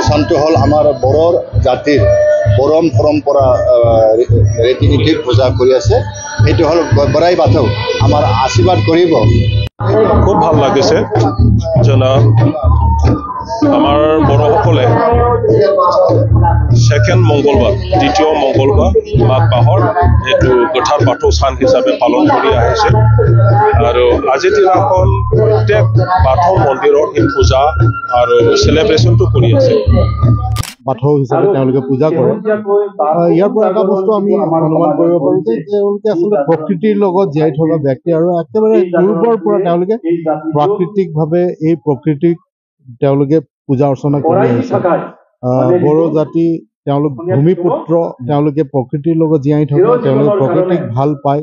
অনুষ্ঠানটো হ'ল আমাৰ বড়োৰ জাতিৰ পৰম পৰম্পৰা ৰীতি নীতিৰ পূজা কৰি আছে। এইটো হ'ল বৰাই বাথৌ আমাৰ আশীৰ্বাদ কৰিব। খুব ভাল লাগিছে যেনে আমাৰ বড়োসকলে সেকেণ্ড মংগলবাৰ দ্বিতীয় মংগলবাৰ মাঘ মাহৰ এইটো গোঁঠাৰ বাথৌ স্থান হিচাপে পালন কৰি আহিছে আৰু আজিৰ দিনাখন প্ৰত্যেক বাথৌ মন্দিৰৰ এই পূজা আৰু চেলিব্ৰেশ্যনটো কৰি আছে। বাথৌ হিচাপে তেওঁলোকে পূজা কৰে। ইয়াৰ পৰা এটা বস্তু আমি অনুমান কৰিব পাৰোঁ যে তেওঁলোকে আচলতে প্ৰকৃতিৰ লগত জীয়াই থকা ব্যক্তি আৰু একেবাৰে পূৰ্বৰ পৰা তেওঁলোকে প্ৰাকৃতিকভাৱে এই প্ৰকৃতিক তেওঁলোকে পূজা অৰ্চনা কৰি আহিছে। বড়ো জাতি তেওঁলোক ভূমিপুত্ৰ, তেওঁলোকে প্ৰকৃতিৰ লগত জীয়াই থকা, তেওঁলোকে প্ৰকৃতিক ভাল পায়।